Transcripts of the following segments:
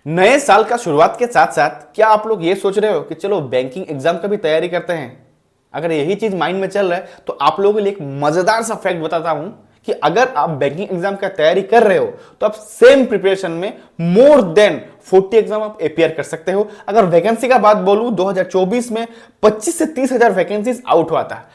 नए साल का शुरुआत के साथ साथ क्या आप लोग ये सोच रहे हो कि चलो बैंकिंग एग्जाम का भी तैयारी करते हैं। अगर यही चीज माइंड में चल रहा है तो आप लोगों के लिए एक मजेदार सा फैक्ट बताता हूं कि अगर आप बैंकिंग एग्जाम का तैयारी कर रहे हो तो आप सेम प्रिपरेशन में मोर देन 40 एग्जाम आप अपियर कर सकते हो। अगर वैकेंसी का बात बोलूं 2024 में 25 से 30 हजार वैकेंसीज आउट हुआ था।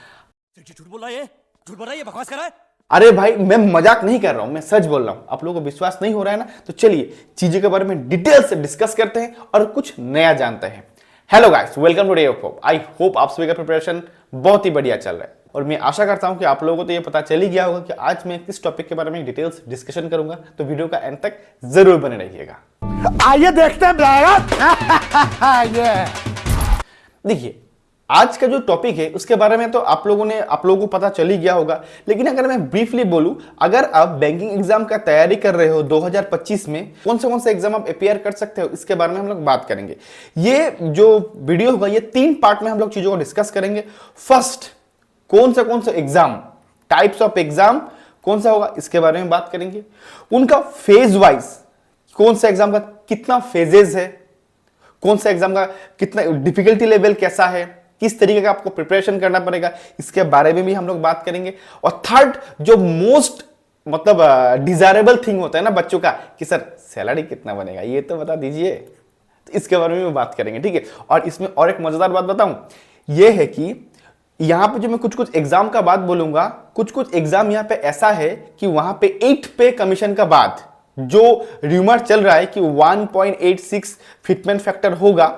झूठ बोल रहा है, झूठ बोल रहा है, ये बकवास कर रहा है। अरे भाई मैं मजाक नहीं कर रहा हूं, मैं सच बोल रहा हूं। आप लोगों को विश्वास नहीं हो रहा है ना, तो चलिए चीजों के बारे में डिटेल से डिस्कस करते हैं और कुछ नया जानते हैं। Hello guys, welcome to Day of Hope. I hope आप सभी का प्रिपरेशन बहुत ही बढ़िया चल रहा है और मैं आशा करता हूं कि आप लोगों को तो ये पता चल ही गया होगा कि आज मैं किस टॉपिक के बारे में डिटेल्स डिस्कशन करूंगा। तो वीडियो का एंड तक जरूर बने रहिएगा। आइए देखते हैं। देखिए आज का जो टॉपिक है उसके बारे में तो आप लोगों को पता चल ही गया होगा, लेकिन अगर मैं ब्रीफली बोलूं, अगर आप बैंकिंग एग्जाम का तैयारी कर रहे हो 2025 में कौन से एग्जाम आप अपियर कर सकते हो, इसके बारे में हम लोग बात करेंगे। ये जो वीडियो होगा ये 3 पार्ट में हम लोग चीजों को डिस्कस करेंगे। फर्स्ट, कौन सा एग्जाम, टाइप्स ऑफ एग्जाम कौन सा होगा इसके बारे में बात करेंगे। उनका फेज वाइज कौन सा एग्जाम का कितना फेजेस है, कौन सा एग्जाम का कितना डिफिकल्टी लेवल कैसा है, किस तरीके का आपको प्रिपरेशन करना पड़ेगा, इसके बारे में भी हम लोग बात करेंगे। और थर्ड, जो मोस्ट डिजायरेबल थिंग होता है ना बच्चों का कि सर सैलरी कितना बनेगा ये तो बता दीजिए, तो इसके बारे में भी बात करेंगे। ठीक है, और इसमें और एक मजेदार बात बताऊं, ये है कि यहां पे जो मैं कुछ एग्जाम का बात बोलूंगा, कुछ एग्जाम यहां पे ऐसा है कि वहां पे 8 पे कमीशन का बाद जो र्यूमर चल रहा है कि 1.86 फिटमेंट फैक्टर होगा,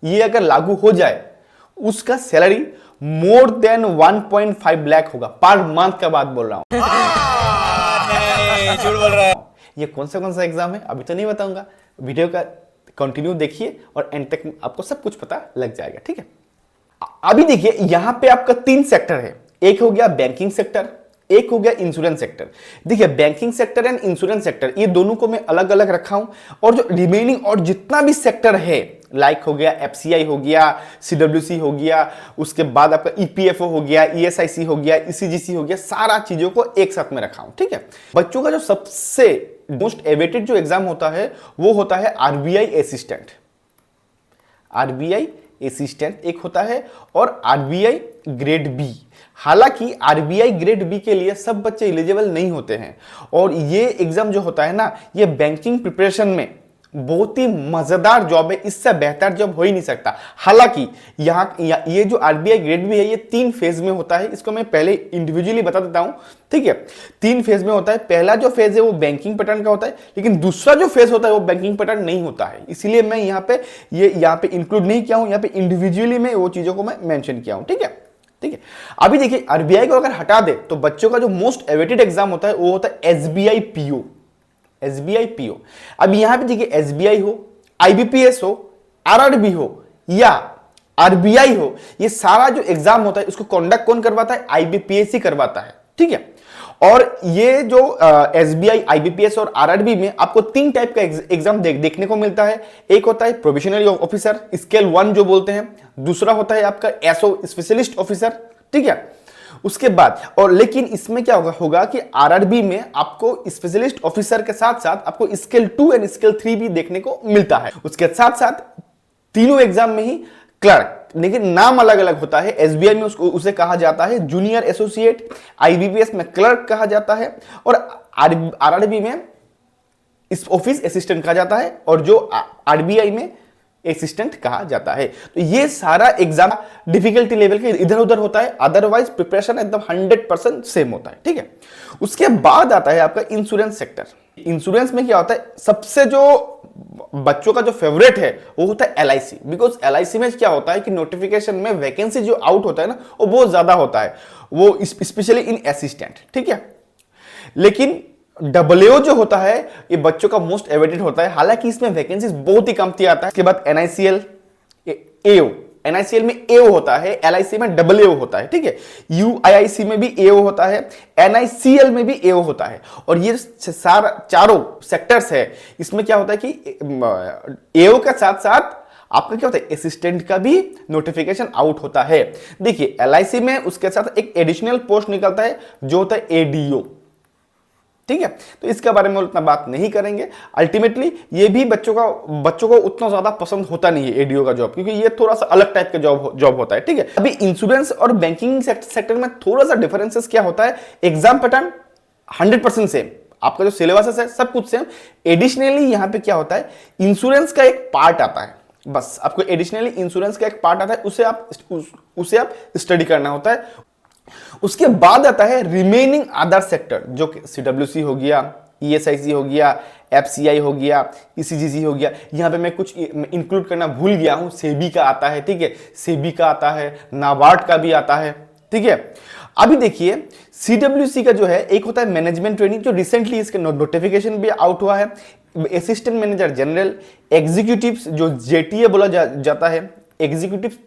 ये अगर लागू हो जाए उसका सैलरी मोर देन 1.5 लाख होगा पर मंथ का बात बोल रहा हूं। झूठ बोल रहा है। ये कौन सा एग्जाम है अभी तो नहीं बताऊंगा, वीडियो का कंटिन्यू देखिए और एंड तक आपको सब कुछ पता लग जाएगा। ठीक है, अभी देखिए यहां पे आपका 3 सेक्टर है। एक हो गया बैंकिंग सेक्टर, एक हो गया इंश्योरेंस सेक्टर। देखिए banking sector and insurance sector ये दोनों को मैं अलग अलग रखा हूं, और जो रिमेनिंग और जितना भी सेक्टर है, लाइक हो गया एफसीआई हो गया, सीडब्ल्यूसी हो गया, उसके बाद आपका ईपीएफओ हो गया, ईएसआईसी हो गया, ईसीजीसी हो गया, सारा चीजों को एक साथ में रखा हूं। ठीक है, बच्चों का जो सबसे मोस्ट एवेटेड जो एग्जाम होता है वो होता है आरबीआई असिस्टेंट। आरबीआई असिस्टेंट एक होता है और आरबीआई ग्रेड बी। हालांकि आरबीआई ग्रेड बी के लिए सब बच्चे एलिजिबल नहीं होते हैं, और ये एग्जाम जो होता है ना, ये बैंकिंग प्रिपरेशन में बहुत ही मजेदार जॉब है, इससे बेहतर जॉब हो ही नहीं सकता। हालांकि ये जो आरबीआई ग्रेड बी है ये 3 फेज में होता है। इसको मैं पहले इंडिविजुअली बता देता हूं। ठीक है, 3 फेज में होता है। पहला जो फेज है वो बैंकिंग पैटर्न का होता है, लेकिन दूसरा जो फेज होता है वो बैंकिंग पैटर्न नहीं होता है, इसीलिए मैं यहाँ पे इंक्लूड नहीं किया हूं। यहाँ पे इंडिविजुअली में वो चीजों को मैं मेंशन किया हूं। ठीक है, अभी देखिए आरबीआई को अगर हटा दे तो बच्चों का जो मोस्ट एवेटेड एग्जाम होता है वो होता है एसबीआई पीओ। एसबीआई पीओ, अब यहां पे देखिए एसबीआई हो, आईबीपीएस हो, आरआरबी हो या आरबीआई हो, ये सारा जो एग्जाम होता है इसको कंडक्ट कौन करवाता है? आईबीपीएस करवाता है। ठीक है, और ये जो एसबीआई, आईबीपीएस और आरआरबी में आपको 3 टाइप का एग्जाम देखने को मिलता है। एक होता है प्रोविजनल ऑफिसर स्केल 1 जो बोलते हैं, दूसरा होता है आपका एसओ स्पेशलिस्ट ऑफिसर। ठीक है, उसके बाद और लेकिन इसमें क्या होगा कि आरआरबी में आपको स्पेशलिस्ट ऑफिसर के साथ साथ आपको स्केल 2 एंड स्केल 3 भी देखने को मिलता है। उसके साथ साथ तीनों एग्जाम में ही क्लर्क, लेकिन नाम अलग अलग होता है। एसबीआई में उसे कहा जाता है जूनियर एसोसिएट, आईबीपीएस में क्लर्क कहा जाता है, और आरआरबी में इस ऑफिस असिस्टेंट कहा जाता है, और जो आरबीआई में असिस्टेंट कहा जाता है। तो ये सारा एग्जाम डिफिकल्टी लेवल के इधर उधर होता है, अदरवाइज प्रिपरेशन एकदम 100% सेम होता है। ठीक है, उसके बाद आता है आपका इंश्योरेंस सेक्टर। इंश्योरेंस में क्या होता है, सबसे जो बच्चों का जो फेवरेट है वो होता है एलआईसी। बिकॉज एलआईसी में क्या होता है कि नोटिफिकेशन में वैकेंसी जो आउट होता है ना वो बहुत ज्यादा होता है, वो स्पेशली इन असिस्टेंट। ठीक है, लेकिन डब्ल्यू जो होता है ये बच्चों का मोस्ट एवेटेड होता है, हालांकि इसमें वैकेंसीज बहुत ही कमती आता है। इसके बाद एनआईसीएल, एओ, एनआईसीएल में एओ होता है, एलआईसी में डब्ल्यू होता है। ठीक है, यूआईआईसी में भी एओ होता है, एनआईसीएल में भी एओ होता है, और ये चारों सेक्टर्स है। इसमें क्या होता है कि एओ के साथ साथ आपका क्या होता है, असिस्टेंट का भी नोटिफिकेशन आउट होता है। देखिए एलआईसी में उसके साथ एक एडिशनल पोस्ट निकलता है जो होता है एडीओ। ठीक है। तो इसके बारे में उतना बात नहीं करेंगे। अल्टीमेटली ये भी बच्चों को उतना ज्यादा पसंद होता नहीं है एडीओ का जॉब, क्योंकि ये थोड़ा सा अलग टाइप का जॉब होता है, ठीक है। अभी इंश्योरेंस और बैंकिंग सेक्टर में थोड़ा सा डिफरेंसेस क्या होता है, एग्जाम पैटर्न 100% सेम, आपका जो सिलेबस है सब कुछ सेम। एडिशनली यहां पे क्या होता है, इंश्योरेंस का एक पार्ट आता है, बस आपको एडिशनली इंश्योरेंस का एक पार्ट आता है, उसे आप स्टडी करना होता है। उसके बाद आता है रिमेनिंग अदर सेक्टर, जो कि सीडब्ल्यूसी हो गया, ईएसआईसी हो गया, एफसीआई हो गया, ईसीजीसी हो गया। यहां पे मैं कुछ इंक्लूड करना भूल गया हूं, सेबी का आता है, ठीक है, सेबी का आता है, नाबार्ड का भी आता है, ठीक है। अभी देखिए सीडब्ल्यूसी का जो है एक होता है मैनेजमेंट ट्रेनिंग, जो रिसेंटली इसका नोटिफिकेशन भी आउट हुआ है। असिस्टेंट मैनेजर जनरल, एग्जीक्यूटिव जो जेटीए बोला जाता है, एग्जीक्यूटिव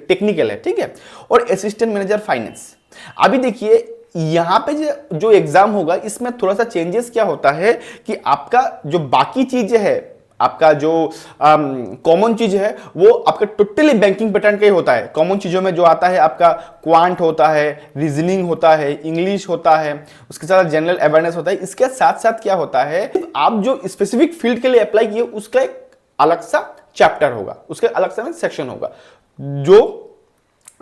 टेक्निकल है, ठीक है, और असिस्टेंट मैनेजर फाइनेंस। अभी देखिए यहां पे जो एग्जाम होगा इसमें थोड़ा सा चेंजेस क्या होता है कि आपका जो बाकी चीजें है, आपका जो कॉमन चीज है वो आपका टोटली बैंकिंग पैटर्न का ही होता है। कॉमन चीजों में जो आता है आपका क्वांट होता है, रीजनिंग होता है, इंग्लिश होता है, उसके साथ जनरल अवेयरनेस होता है। इसके साथ साथ क्या होता है, आप जो स्पेसिफिक फील्ड के लिए अप्लाई किए उसका एक अलग सा चैप्टर होगा, उसका अलग सा सेक्शन होगा जो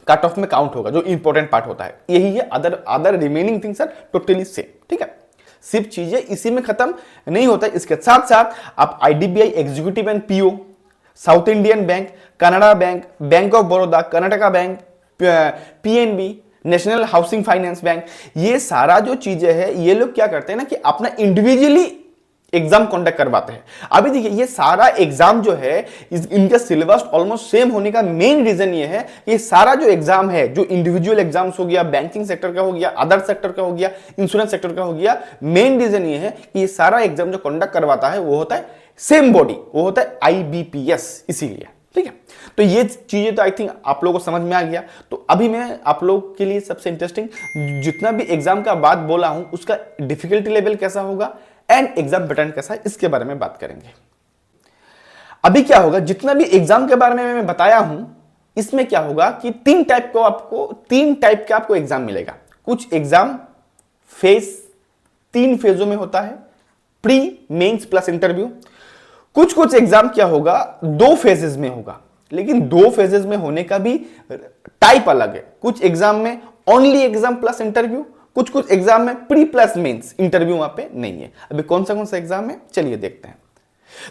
कट ऑफ में काउंट होगा, जो इंपॉर्टेंट पार्ट होता है। यही है, other remaining things are totally same, ठीक है। सिर्फ चीजें इसी में खत्म नहीं होता है, इसके साथ साथ आप IDBI executive and PO, south Indian bank, Canada bank, bank of Baroda, Karnataka bank, PNB, national housing finance bank, ये सारा जो चीजें हैं ये लोग क्या करते हैं ना कि अपना इंडिविजुअली एग्जाम कंडक्ट करवाते हैं। अभी देखिए ये सारा एग्जाम जो है इनका सिलेबस ऑलमोस्ट सेम होने का मेन रीजन ये है कि ये सारा जो एग्जाम है, जो इंडिविजुअल एग्जाम्स हो गया, बैंकिंग सेक्टर का हो गया, अदर सेक्टर का हो गया, इंश्योरेंस सेक्टर का हो गया, मेन रीजन ये है कि ये सारा एग्जाम जो कंडक्ट करवाता है वो होता है सेम बॉडी, वो होता है आईबीपीएस, इसीलिए, ठीक है। तो ये चीजें तो आई थिंक आप लोगों को समझ में आ गया। तो अभी मैं आप लोग के लिए सबसे इंटरेस्टिंग जितना भी एग्जाम का बात बोला हूं उसका डिफिकल्टी लेवल कैसा होगा एंड एग्जाम पैटर्न कैसा है, इसके बारे में बात करेंगे। अभी क्या होगा, जितना भी एग्जाम के बारे में मैं बताया हूं इसमें क्या होगा कि तीन टाइप का आपको एग्जाम मिलेगा। कुछ एग्जाम तीन फेजों में होता है, प्री, मेंस प्लस इंटरव्यू। कुछ एग्जाम क्या होगा, 2 फेजेस में होगा, लेकिन 2 फेजेस में होने का भी टाइप अलग है। कुछ एग्जाम में ओनली एग्जाम प्लस इंटरव्यू, कुछ एग्जाम में प्री प्लस मेंस, इंटरव्यू वहां पे नहीं है। अभी कौन सा एग्जाम है चलिए देखते हैं।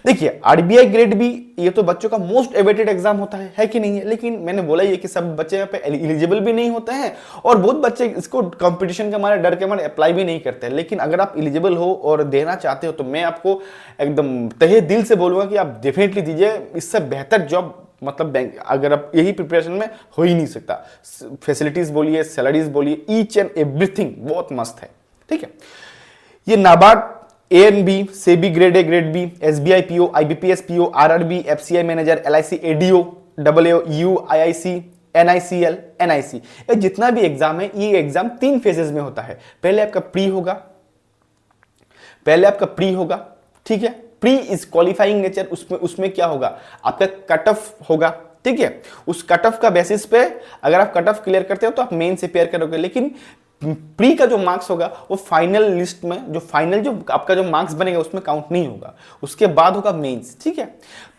देखिए आरबीआई ग्रेड बी, ये तो बच्चों का मोस्ट एवेटेड एग्जाम होता है कि नहीं है, लेकिन मैंने बोला ये कि सब बच्चे यहाँ पे एलिजिबल भी नहीं होते हैं और बहुत बच्चे इसको कंपटीशन के मारे, डर के मारे अप्लाई भी नहीं करते हैं। लेकिन अगर आप एलिजिबल हो और देना चाहते हो तो मैं आपको एकदम तहे दिल से बोलूंगा कि आप डेफिनेटली दीजिए। इससे बेहतर जॉब मतलब बैंक अगर आप यही प्रिपरेशन में हो ही नहीं सकता। फैसिलिटीज बोलिए, सैलरीज बोलिए, ईच एंड एवरीथिंग बहुत मस्त है, ठीक है। ये NABARD, ANB, SEBI grade A, grade B, SBI PO, IBPS PO, RRB, FCI manager, LIC ADO, डबलएओ, यूआईआईसी, एनआईसीएल, एनआईसी, ये जितना भी एग्जाम है ये एग्जाम 3 फेजेस में होता है। पहले आपका प्री होगा, ठीक है। प्री इज क्वालिफाइंग नेचर, उसमें क्या होगा, आपका कट ऑफ होगा, ठीक है। उस कट ऑफ का बेसिस पे अगर आप कट ऑफ क्लियर करते हो तो आप मेन से पेयर करोगे, लेकिन प्री का जो मार्क्स होगा वो फाइनल लिस्ट में, जो फाइनल जो आपका जो मार्क्स बनेगा उसमें काउंट नहीं होगा। उसके बाद होगा मेंस, ठीक है।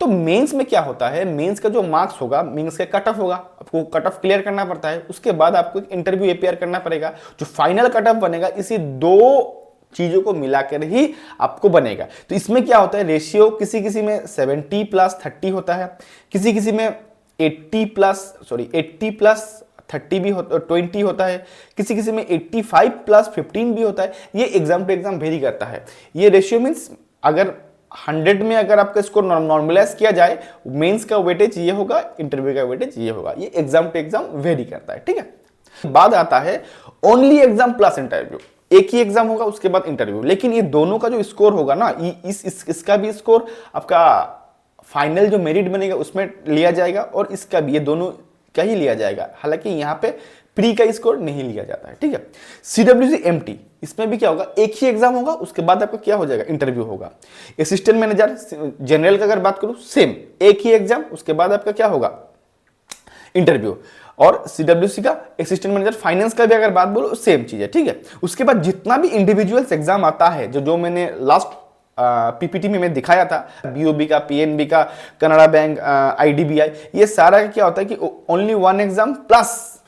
तो मेंस में क्या होता है, मेंस का जो मार्क्स होगा, मेंस का कट ऑफ होगा, आपको कट ऑफ क्लियर करना पड़ता है। उसके बाद आपको एक इंटरव्यू अपेयर करना पड़ेगा, जो फाइनल कट ऑफ बनेगा इसी 2 चीजों को मिलाकर ही आपको बनेगा। तो इसमें क्या होता है, रेशियो किसी में 70+30 होता है, किसी में 80+30 भी 20 होता है, किसी में 85+15 भी होता है। ये एग्जाम टू एग्जाम वेरी करता है। ये रेशियो मींस अगर 100 में अगर आपका स्कोर नॉर्मलाइज किया जाए, मेंस का वेटेज ये होगा, इंटरव्यू का वेटेज ये होगा। ये एग्जाम टू एग्जाम वेरी करता है, ठीक है। बाद आता है ओनली एग्जाम प्लस इंटरव्यू, एक ही एग्जाम होगा उसके बाद इंटरव्यू। लेकिन ये दोनों का जो स्कोर होगा ना, इसका भी स्कोर आपका फाइनल जो मेरिट बनेगा उसमें लिया जाएगा और इसका भी, ये दोनों का ही लिया जाएगा। हालांकि यहाँ पे प्री का स्कोर नहीं लिया जाता है, ठीक है। सीडब्ल्यूसी एमटी, इसमें भी क्या होगा, एक ही एग्जाम होगा, उसके बाद आपका क्या हो जाएगा, इंटरव्यू होगा। असिस्टेंट मैनेजर जनरल का अगर बात करूं सेम, एक ही एग्जाम, उसके बाद आपका क्या होगा, इंटरव्यू। और सीडब्ल्यूसी का असिस्टेंट मैनेजर फाइनेंस का भी अगर बात बोलो सेम चीज है, ठीक है। उसके बाद जितना भी इंडिविजुअल्स एग्जाम आता है, जो मैंने लास्ट पीपीटी में मैं दिखाया था, बीओबी का, पीएनबी का, कनाडा बैंक, आईडीबीआई, ये सारा क्या होता है कि ओनली वन एग्जाम प्लस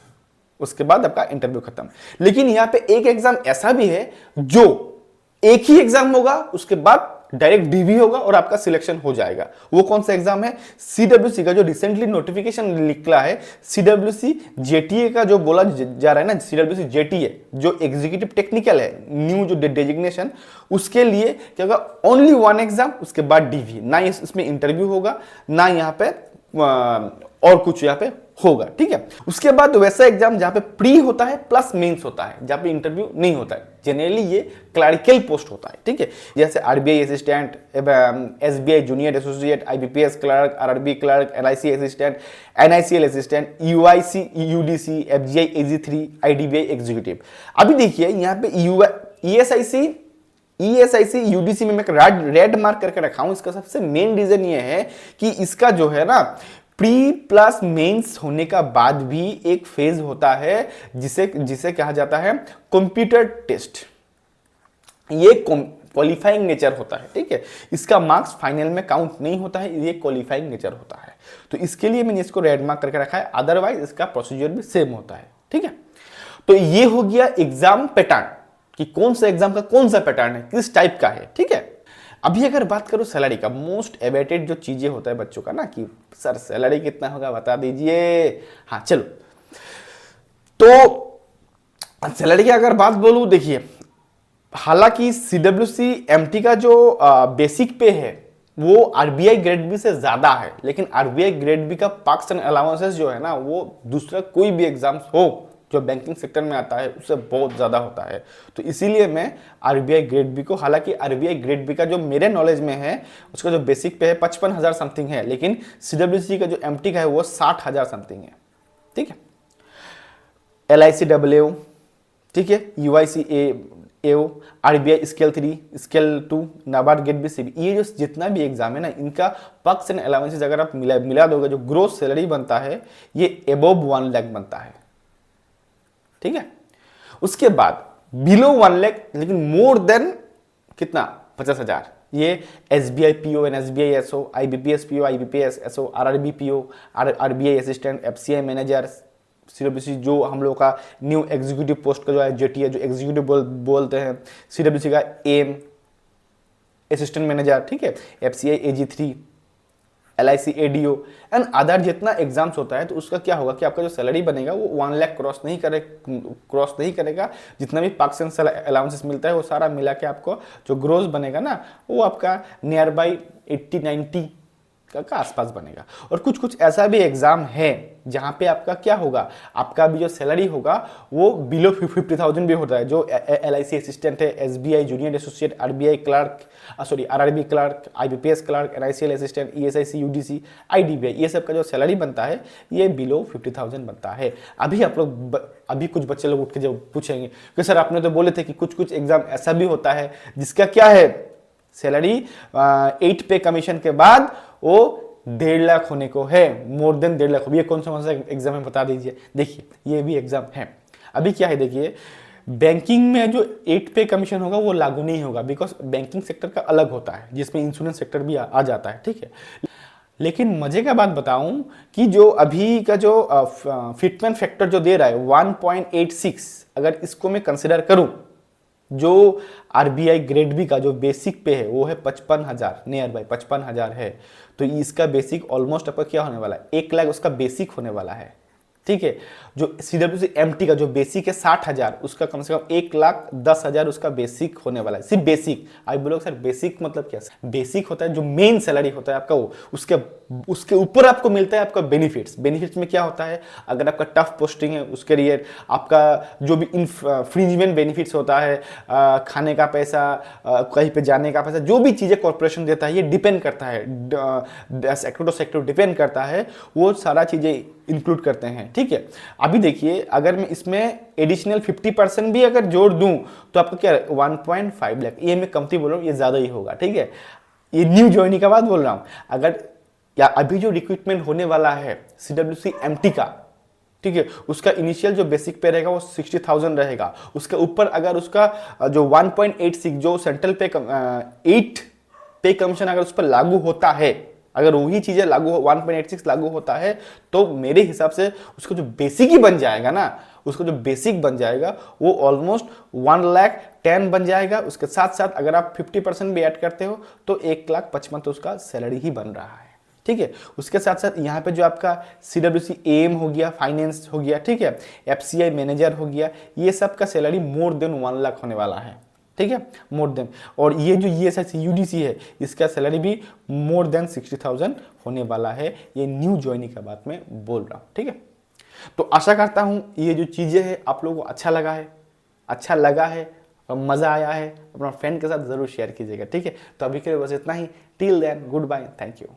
उसके बाद आपका इंटरव्यू खत्म। लेकिन यहां पे एक एग्जाम ऐसा भी है जो एक ही एग्जाम होगा, उसके बाद डायरेक्ट डीवी होगा और आपका सिलेक्शन हो जाएगा। वो कौन सा एग्जाम है? सीडब्ल्यूसी का जो रिसेंटली नोटिफिकेशन निकला है, सीडब्ल्यूसी जेटीए का जो बोला जा रहा है ना, सीडब्ल्यूसी जेटीए जो एग्जीक्यूटिव टेक्निकल है, न्यू जो डेजिग्नेशन, उसके लिए क्या होगा? ओनली वन एग्जाम, उसके बाद डीवी। ना इसमें इंटरव्यू होगा, ना यहाँ पे और कुछ यहाँ पे होगा, ठीक है। उसके बाद वैसा एग्जाम जहां पे प्री होता है प्लस मेंस होता है, जहां पे इंटरव्यू नहीं होता है। जनरली ये क्लरिकल पोस्ट होता है, ठीक है। जैसे RBI assistant, SBI junior associate, IBPS clerk, RRB clerk, LIC assistant, NICL assistant, UIC, UDC, FGI एजी3, आईडीबीआई एग्जीक्यूटिव। अभी देखिए यहाँ पे ईएसआईसी यूडीसी में मैं रेड मार्क करके रखा हूं। इसका सबसे मेन रीजन ये है कि इसका जो है ना, प्री प्लस मेंस होने का बाद भी एक फेज होता है जिसे कहा जाता है कंप्यूटर टेस्ट। ये क्वालिफाइंग नेचर होता है, ठीक है। इसका मार्क्स फाइनल में काउंट नहीं होता है, ये क्वालिफाइंग नेचर होता है। तो इसके लिए मैंने इसको रेड मार्क करके रखा है, अदरवाइज इसका प्रोसीजर भी सेम होता है, ठीक है। तो ये हो गया एग्जाम पैटर्न कि कौन सा एग्जाम का कौन सा पैटर्न है, किस टाइप का है, ठीक है। अभी अगर बात करो सैलरी का, मोस्ट एवेटेड जो चीजें होता है बच्चों का ना, कि सर सैलरी कितना होगा बता दीजिए। हाँ चलो, तो सैलरी की अगर बात बोलूं, देखिए हालांकि सीडब्ल्यूसी एमटी का जो बेसिक पे है वो आरबीआई ग्रेड बी से ज्यादा है, लेकिन आरबीआई ग्रेड बी का पार्क्स एंड अलाउंसेस जो है ना, वो दूसरा कोई भी एग्जाम्स हो जो बैंकिंग सेक्टर में आता है उससे बहुत ज्यादा होता है। तो इसीलिए मैं आरबीआई ग्रेड बी को, हालांकि आरबीआई ग्रेड बी का जो मेरे नॉलेज में है उसका जो बेसिक पे है 55,000 समथिंग है, लेकिन सीडब्ल्यूसी का जो एमटी का है वो 60,000 समथिंग है, ठीक है। एलआईसी डब्ल्यू, ठीक है, UIC AO, RBI scale 3, scale 2, NABARD grade B, CB, ये जो जितना भी एग्जाम है ना, इनका पर्क्स एंड अलाउंसेस अगर आप मिला दोगे, जो ग्रोस सैलरी बनता है ये अबव 1 लाख बनता है, ठीक है। उसके बाद बिलो 1 लाख लेकिन मोर देन कितना? 50,000, ये SBI PO and SBI SO, IBPS PO, IBPS SO, RRB PO, RBI assistant, FCI manager, CWC जो हम लोग का न्यू एग्जीक्यूटिव पोस्ट का जो है जेटीए, जो एग्जीक्यूटिव बोलते हैं, सीडब्ल्यूसी का एम असिस्टेंट मैनेजर, ठीक है, एफसीआई एजी3, एलआईसी एडीओ एंड अदर जितना एग्जाम्स होता है, तो उसका क्या होगा कि आपका जो सैलरी बनेगा वो 1 लाख क्रॉस नहीं करेगा। जितना भी पार्क्स एंड अलाउंसेस मिलता है वो सारा मिला के आपको जो ग्रोस बनेगा ना, वो आपका नियर बाई 80-90 का आसपास बनेगा। और कुछ ऐसा भी एग्जाम है जहां पे आपका क्या होगा, आपका भी जो सैलरी होगा वो बिलो 50,000 भी होता है, जो एलआईसी असिस्टेंट है, SBI junior associate, RBI clerk, RRB clerk, IBPS clerk, NICL assistant, ESIC, UDC, IDBI, ये सब का जो सैलरी बनता है ये बिलो 50,000 बनता है। अभी कुछ बच्चे लोग उठ के जब पूछेंगे कि सर आपने तो बोले थे कि कुछ एग्जाम ऐसा भी होता है जिसका क्या है, सैलरी 8 पे कमीशन के बाद वो 1.5 लाख होने को है, मोर देन 1.5 लाख। ये कौन सा एग्जाम है बता दीजिए। देखिए ये भी एग्जाम है। अभी क्या है, देखिए बैंकिंग में जो 8 पे कमीशन होगा वो लागू नहीं होगा, बिकॉज बैंकिंग सेक्टर का अलग होता है जिसमें इंश्योरेंस सेक्टर भी आ जाता है, ठीक है। लेकिन मजे का बात बताऊं कि जो अभी का जो फिटमेंट फैक्टर जो दे रहा है 1.86, अगर इसको मैं कंसिडर करूं, जो आरबीआई ग्रेड बी का जो बेसिक पे है वो है 55,000, नियर बाई 55,000 है। तो इसका बेसिक ऑलमोस्ट आपका क्या होने वाला है, 1 लाख उसका बेसिक होने वाला है, ठीक है। जो सीडब्ल्यूसी एमटी का जो बेसिक है 60,000, उसका कम से कम 1,10,000 उसका बेसिक होने वाला है, सिर्फ बेसिक। आप बोलोगे सर बेसिक मतलब क्या? बेसिक होता है जो मेन सैलरी होता है आपका, वो उसके ऊपर आपको मिलता है आपका बेनिफिट्स। बेनिफिट्स में क्या होता है, अगर आपका टफ पोस्टिंग है उसके लिए आपका जो भी इन्फ्रिंजमेंट बेनिफिट्स होता है, खाने का पैसा, कहीं पे जाने का पैसा, जो भी चीजें कॉर्पोरेशन देता है, ये डिपेंड करता है, सेक्टर टू सेक्टर डिपेंड करता है, वो सारा चीजें इंक्लूड करते हैं, ठीक है। अभी देखिए अगर मैं इसमें एडिशनल 50% भी अगर जोड़ दूं तो आपको क्या 1.5 लाख, ये मैं कमती बोल रहा हूँ, ये ज्यादा ही होगा, ठीक है। ये न्यू ज्वाइनिंग का बात बोल रहा हूं। अगर या अभी जो रिक्रूटमेंट होने वाला है सीडब्ल्यूसी एमटी का, ठीक है, उसका इनिशियल जो बेसिक पे रहेगा वो 60,000 रहेगा। उसके ऊपर अगर उसका जो 1.86 जो सेंट्रल पे 8 पे कमीशन अगर उस पर लागू होता है, अगर वही चीजें लागू 1.86 लागू होता है, तो मेरे हिसाब से उसको जो बेसिक ही बन जाएगा ना, उसको जो बेसिक बन जाएगा वो ऑलमोस्ट 1,10,000 बन जाएगा। उसके साथ साथ अगर आप 50% भी ऐड करते हो तो 1,55,000 तो उसका सैलरी ही बन रहा है। ठीक है, उसके साथ साथ यहाँ पे जो आपका CWC AM हो गया, फाइनेंस हो गया, ठीक है, FCI मैनेजर हो गया, ये सब का सैलरी मोर देन 1 लाख होने वाला है। ठीक है, मोर देन। और ये जो ESIC UDC है, इसका सैलरी भी मोर देन 60,000 होने वाला है। ये न्यू ज्वाइनिंग का बात मैं बोल रहा हूँ। ठीक है, तो आशा करता हूँ ये जो चीज़ें हैं आप लोगों को अच्छा लगा है और मज़ा आया है। अपना फ्रेंड के साथ ज़रूर शेयर कीजिएगा। ठीक है, तो अभी के लिए बस इतना ही। Till then, good bye, thank you.